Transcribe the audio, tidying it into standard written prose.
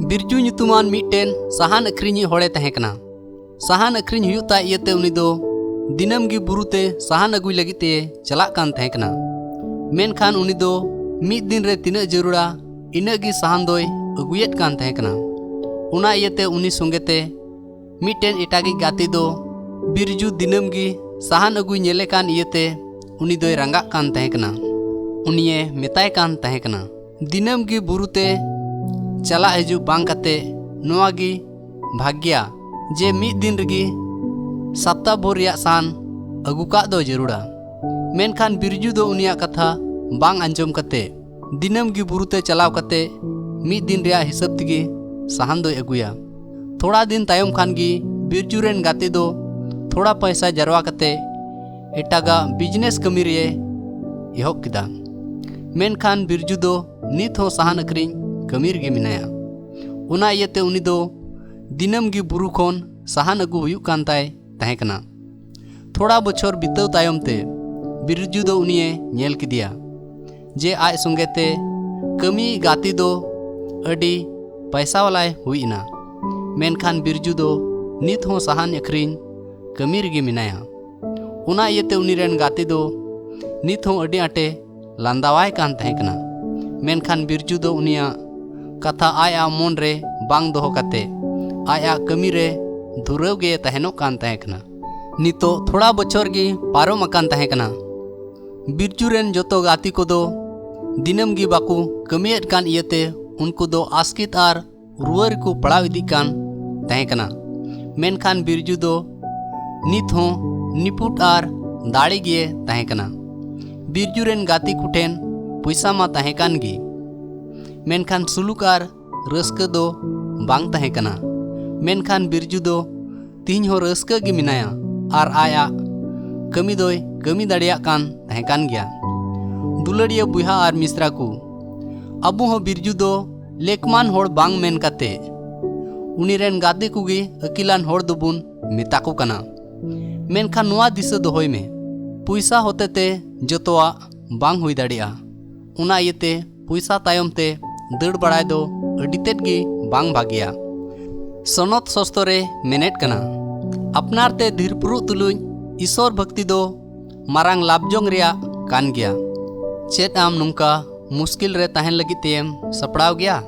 Birju nyutuman मिट्टेन साहान अखरिनी होड़े तहेकना। साहान अखरिन हुयुता इयते उनी दो दिनम गी बुरुते साहान अगुई लगिते चलाक कान तहेकना। मेनखान उनी दो मिद दिन रे तिना जरूरा इना गी साहान दोय अगुयेत कान तहेकना। उना इयते उनी संगेते मिट्टेन एटागी गाती दो बिरजू दिनम गी साहान अगुई नेले कान इयते उनी दोय रंगा कान तहेकना। उनिये मेताय कान तहेकना दिनम गी बुरुते चला हजू बांग कते नोआ गी भाग्या जे मिद दिन रगी सप्ताह भर रिया सान अगुका दो जरूरा। मेनखान बिरजू दो उनिया कथा बांग अंजम कते दिनम गी बुरुते चलाव कते मिद दिन रिया हिसाब तिगी साहान दो अगुया। थोड़ा दिन तायम खान गी बिरजू रेन गाते दो थोड़ा पैसा जरवा कते एटागा बिजनेस कमी रे एहब किदा। मेनखान बिरजू दो नित हो साहान अखरिन कमीर गे मिनाया। उना इयते उनी दो दिनम गी बुरु खोन साहान अगु हुयुक कान ताय तहेकना। थोड़ा बछर बिताव तायम ते बिरजू दो उनिये नेल किदिया जे आय संगेते कमी गाती दो अडी पैसा वालाय हुइना। मेनखान बिरजू दो नित हो साहान अखरिन कमीर गे मिनाया। उना इयते उनी रेन गाती दो नित हो अडी आटे लांदावाय कान तहेकना। मेनखान बिरजू दो उनिया कथा आया मन रे बांग दोहो कते आया कमी रे धुराव गे तहेनो कान तहेकना। नितो थोड़ा बछर गी पारम अकान तहेकना। बिरजू रेन जोतो गाती को दो दिनम गी बाकू कमियत कान इयते उनको दो आस्कित आर रुअर को पड़ाव इदी कान तहेकना। मेनखान बिरजू दो नित हो निपुट आर दाड़ी गे तहेकना। बिरजू रेन गाती कुठेन पैसा मा तहेकान गी मेनखान सुलुक आर रस्का दो बांग तहेकना। मेनखान बिरजू दो तीन हो रस्का गी मिनाया आर आया कमी दोय कमी दाड़िया कान तहेकान गया। दुलड़िया बुहा आर मिश्रा को अबू हो बिरजू दो लेकमान होड़ बांग मेन कते उनी रेन गादे कुगी अकिलान होड़ दोबुन मेताको कना। मेनखान नोआ दिशा दोहोय में पैसा होते ते जतोआ बांग हुई दाड़िया। उना इयते पैसा तायम ते दड़ बड़ाय दो अडितेट गी बांग भागिया। सनत सस्तरे मेनेट कना अपनार ते धीरपुरु तुलुज ईश्वर भक्ति दो मारांग लाभजोंग रिया कान गया। चेत आम नुंका मुश्किल रे तहन लगी तेम सपड़ाव गया।